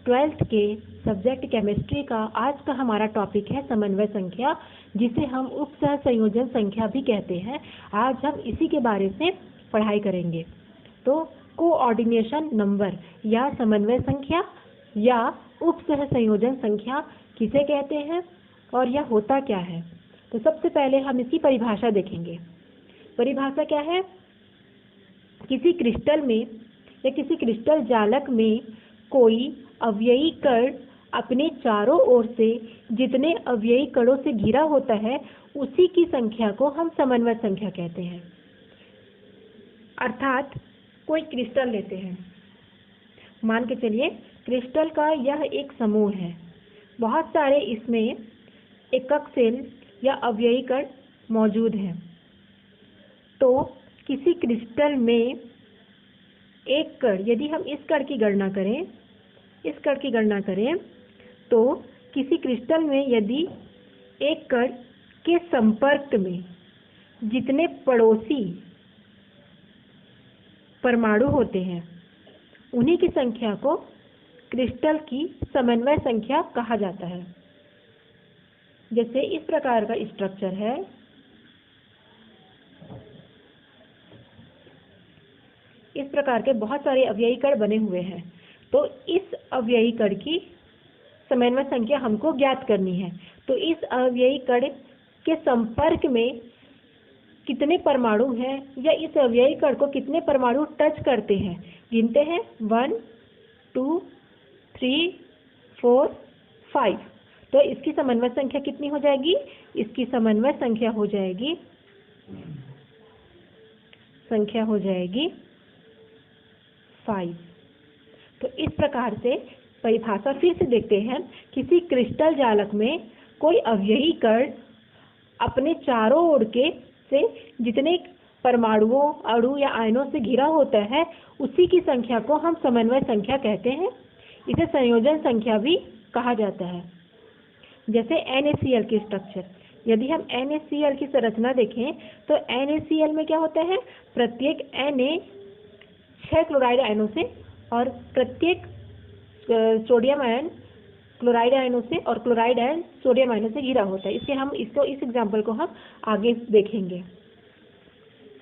Twelfth के subject chemistry का आज का हमारा टॉपिक है समन्वय संख्या, जिसे हम उपसह संयोजन संख्या भी कहते हैं। आज हम इसी के बारे में पढ़ाई करेंगे। तो कोऑर्डिनेशन नंबर या समन्वय संख्या या उपसह संयोजन संख्या किसे कहते हैं और यह होता क्या है। तो सबसे पहले हम इसकी परिभाषा देखेंगे। परिभाषा क्या है? किसी क्रिस्टल में या किसी क्रिस्टल जालक में कोई अवयवी कण अपने चारों ओर से जितने अवयवी कणों से घिरा होता है उसी की संख्या को हम समन्वय संख्या कहते हैं। अर्थात कोई क्रिस्टल लेते हैं, मान के चलिए क्रिस्टल का यह एक समूह है, बहुत सारे इसमें एकक सेल या अवयवी कण मौजूद हैं। तो किसी क्रिस्टल में एक कण, यदि हम इस कण की गणना करें, तो किसी क्रिस्टल में यदि एक कण के संपर्क में जितने पड़ोसी परमाणु होते हैं उन्हीं की संख्या को क्रिस्टल की समन्वय संख्या कहा जाता है। जैसे इस प्रकार का स्ट्रक्चर है, इस प्रकार के बहुत सारे अवयवी कण बने हुए हैं। तो इस अवयवी कण की समन्वय संख्या हमको ज्ञात करनी है। तो इस अवयवी कण के संपर्क में कितने परमाणु हैं या इस अवयवी कण को कितने परमाणु टच करते हैं, गिनते हैं 1 2 3 4 5। तो इसकी समन्वय संख्या कितनी हो जाएगी? इसकी समन्वय संख्या हो जाएगी 5। तो इस प्रकार से परिभाषा फिर से देखते हैं। किसी क्रिस्टल जालक में कोई अवयवी कण अपने चारों ओर के से जितने परमाणुओं, अणु या आयनों से घिरा होता है उसी की संख्या को हम समन्वय संख्या कहते हैं। इसे संयोजन संख्या भी कहा जाता है। जैसे NaCl की स्ट्रक्चर, यदि हम NaCl की संरचना देखें तो NaCl में क्या होता है? प्रत्येक Na 6 क्लोराइड आयनों से और प्रत्येक सोडियम आयन क्लोराइड आयनों से और क्लोराइड आयन सोडियम आयनों से घिरा होता है। इस एग्जाम्पल को हम आगे देखेंगे।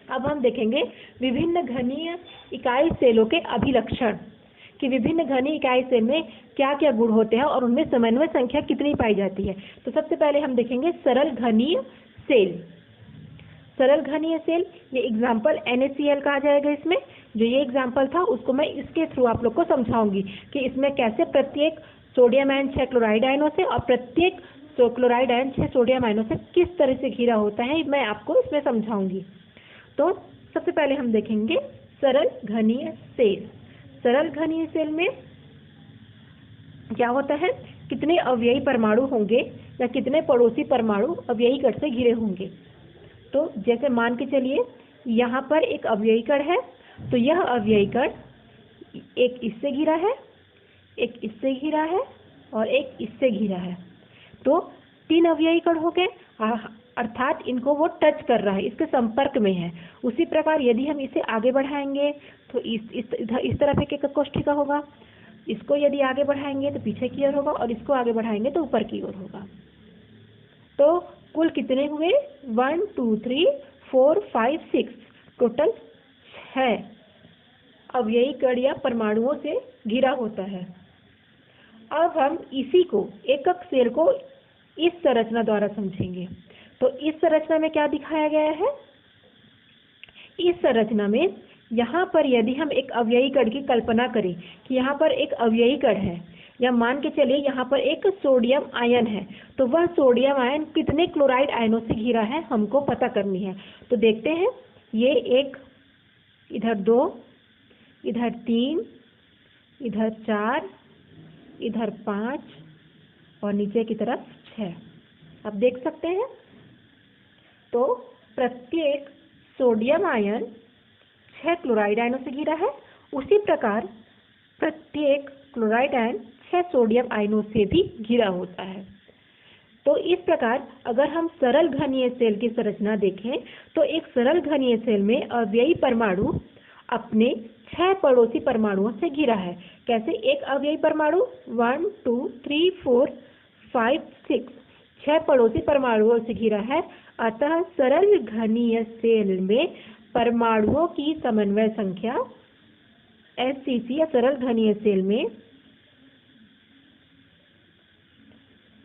अब हम देखेंगे विभिन्न घनीय इकाई सेलों के अभिलक्षण, कि विभिन्न घनीय इकाई सेल में क्या क्या गुण होते हैं और उनमें समन्वय संख्या कितनी पाई जाती है। तो सबसे पहले हम देखेंगे सरल घनीय सेल। सरल घनीय सेल, ये एग्जाम्पल NaCl कहा जाएगा। इसमें जो ये एग्जाम्पल था उसको मैं इसके थ्रू आप लोग को समझाऊंगी कि इसमें कैसे प्रत्येक सोडियम आयन 6 क्लोराइड आयनों से और प्रत्येक क्लोराइड आयन 6 सोडियम आयनों से किस तरह से घिरा होता है, मैं आपको इसमें समझाऊंगी। तो सबसे पहले हम देखेंगे सरल घनीय सेल। सरल घनीय सेल में क्या होता है? कितने अवयवी परमाणु होंगे या कितने पड़ोसी परमाणु अवयवी कण से घिरे होंगे। तो जैसे मान के चलिए यहाँ पर एक अवयवी कण है, तो यह अवयवी कण एक इससे घिरा है, एक इससे घिरा है और एक इससे घिरा है। तो 3 अवयवी कण हो गए, अर्थात इनको वो टच कर रहा है, इसके संपर्क में है। उसी प्रकार यदि हम इसे आगे बढ़ाएंगे तो इस तरफ एक कोष्ठिका होगा, इसको यदि आगे बढ़ाएंगे तो पीछे की ओर होगा और इसको आगे बढ़ाएंगे तो ऊपर की ओर होगा। तो कुल कितने हुए? 1 2 3 4 5 6, टोटल 6 अवयवी कण या परमाणुओं से घिरा होता है। अब हम इसी को, एकक सेल को इस संरचना द्वारा समझेंगे। तो इस संरचना में क्या दिखाया गया है? इस संरचना में यहाँ पर यदि हम एक अवयवी कण की कल्पना करें कि यहाँ पर एक अवयवी कण है, या मान के चलिए यहाँ पर एक सोडियम आयन है, तो वह सोडियम आयन कितने क्लोराइड आयनों से घिरा है हमको पता करनी है। तो देखते हैं, ये 1, इधर 2, इधर 3, इधर 4, इधर 5 और नीचे की तरफ 6। आप देख सकते हैं। तो प्रत्येक सोडियम आयन 6 क्लोराइड आयनों से घिरा है, उसी प्रकार प्रत्येक क्लोराइड आयन 6 सोडियम आयनों से भी घिरा होता है। तो इस प्रकार अगर हम सरल घनीय सेल की संरचना देखें तो एक सरल घनीय सेल में अवयवी परमाणु अपने 6 पड़ोसी परमाणुओं से घिरा है। कैसे? एक अवयवी परमाणु 1 2 3 4 5 6 6 पड़ोसी परमाणुओं से घिरा है। अतः सरल घनीय सेल में परमाणुओं की समन्वय संख्या SCC या सरल घनीय सेल में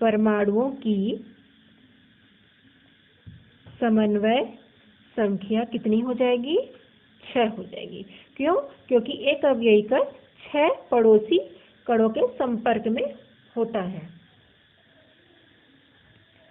परमाणुओं की समन्वय संख्या कितनी हो जाएगी? 6 हो जाएगी। क्यों? क्योंकि एक अवयवी कण 6 पड़ोसी कणों के संपर्क में होता है।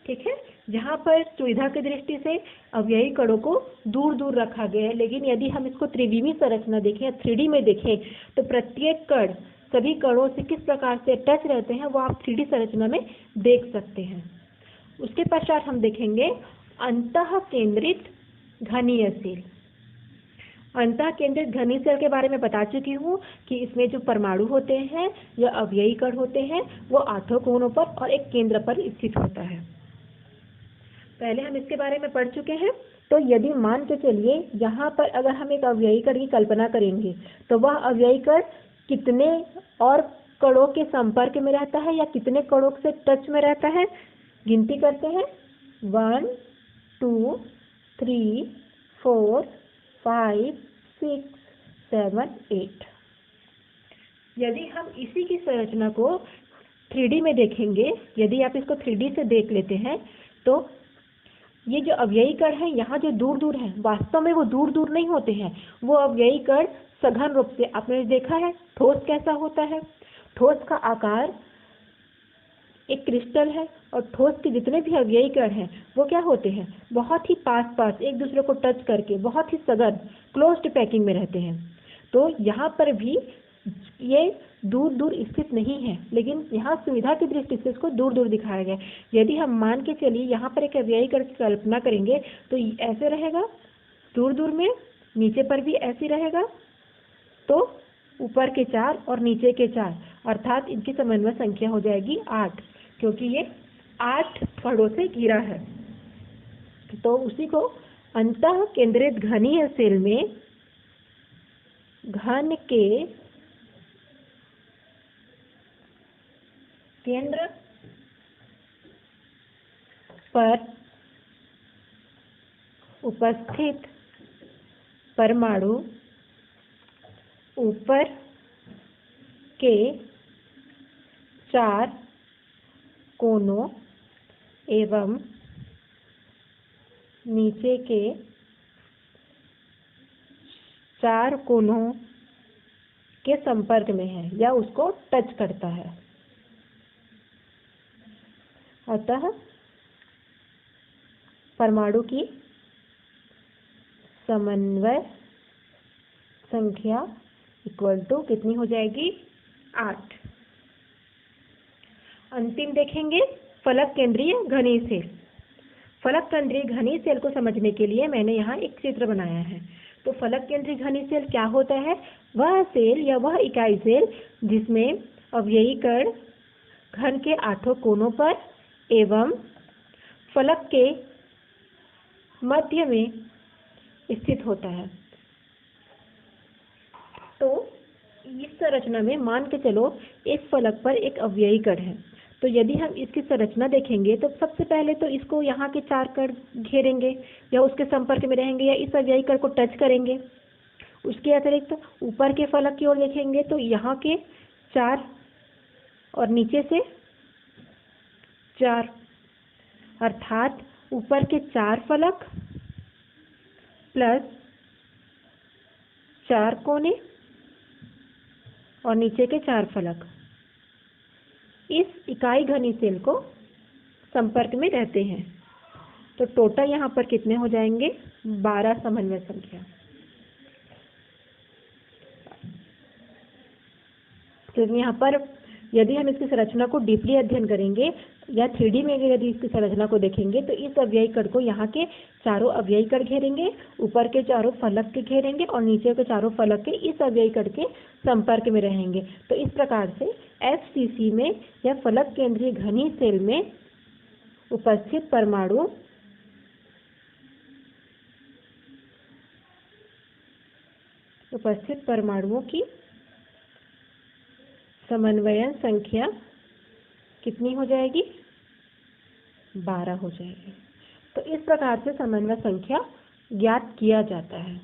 ठीक है, जहाँ पर सुविधा की दृष्टि से अवयवी कणों को दूर दूर रखा गया है, लेकिन यदि हम इसको त्रिविमीय संरचना देखें या 3D में देखें तो प्रत्येक कण सभी कणों से किस प्रकार से टच रहते हैं वो आप 3D संरचना में देख सकते हैं। उसके पश्चात हम देखेंगे अंतः केंद्रित घनीय सेल। अंतः केंद्रित घनीय सेल के बारे में बता चुकी हूँ कि इसमें जो परमाणु होते हैं या अवयवी कण होते हैं वो आठों कोनों पर और एक केंद्र पर स्थित होता है। पहले हम इसके बारे में पढ़ चुके हैं। तो यदि मान के चलिए यहाँ पर अगर हम एक अवयवी कण की कल्पना करेंगे तो वह अवयवी कण कितने और कणों के संपर्क में रहता है या कितने कणों से टच में रहता है? गिनती करते हैं 1 2 3 4 5 6 7 8। यदि हम इसी की संरचना को 3D में देखेंगे, यदि आप इसको 3D से देख लेते हैं तो ये जो अवयवी कण है यहाँ जो दूर दूर है वास्तव में वो दूर दूर नहीं होते हैं। वो अवयवी कण सघन रूप से, आपने देखा है ठोस कैसा होता है? ठोस का आकार एक क्रिस्टल है और ठोस के जितने भी अवयवी कण हैं वो क्या होते हैं? बहुत ही पास पास एक दूसरे को टच करके बहुत ही सघन क्लोज्ड पैकिंग में रहते हैं। तो यहाँ पर भी ये दूर दूर स्थित नहीं है, लेकिन यहाँ सुविधा की दृष्टि से इसको दूर दूर दिखाया गया है। यदि हम मान के चलिए यहाँ पर एक अवयवी कण की कल्पना करेंगे तो ऐसे रहेगा दूर दूर में, नीचे पर भी ऐसे रहेगा, तो ऊपर के 4 और नीचे के 4 अर्थात इनकी समन्वय संख्या हो जाएगी 8, क्योंकि ये 8 पड़ों से घिरा है। तो उसी को अंतः केंद्रित घनीय सेल में घन के केंद्र पर उपस्थित परमाणु ऊपर के 4 कोनों एवं नीचे के 4 कोनों के संपर्क में है या उसको टच करता है। अतः परमाणु की समन्वय संख्या इक्वल टू कितनी हो जाएगी? 8। अंतिम देखेंगे फलक केंद्रीय घनीय सेल। फलक केंद्रीय घनीय सेल को समझने के लिए मैंने यहाँ एक चित्र बनाया है। तो फलक केंद्रीय घनीय सेल क्या होता है? वह सेल या वह इकाई सेल जिसमें अवयवी कण घन के 8 कोनों पर एवं फलक के मध्य में स्थित होता है। तो इस संरचना में मान के चलो एक फलक पर एक अवयवी कण है। तो यदि हम इसकी संरचना देखेंगे तो सबसे पहले तो इसको यहाँ के 4 कण घेरेंगे या उसके संपर्क में रहेंगे या इस अवयवी कण को टच करेंगे। उसके अतिरिक्त ऊपर के फलक की ओर देखेंगे तो यहाँ के 4 और नीचे से 4 अर्थात ऊपर के 4 फलक प्लस 4 कोने और नीचे के 4 फलक इस इकाई घनीय सेल को संपर्क में रहते हैं। तो टोटल यहाँ पर कितने हो जाएंगे? 12 समन्वय संख्या। तो यहाँ पर यदि हम इसकी संरचना को डीपली अध्ययन करेंगे या 3D में यदि इसकी संरचना को देखेंगे तो इस अवयवी कण को यहाँ के चारों अवयवी कण घेरेंगे, ऊपर के चारों फलक के घेरेंगे और नीचे के चारों फलक के इस अवयवी कण के संपर्क में रहेंगे। तो इस प्रकार से FCC में या फलक केंद्रीय घनीय सेल में उपस्थित परमाणु उपस्थित परमाणुओं की समन्वयन संख्या कितनी हो जाएगी? 12 हो जाएगी। तो इस प्रकार से समन्वय संख्या ज्ञात किया जाता है।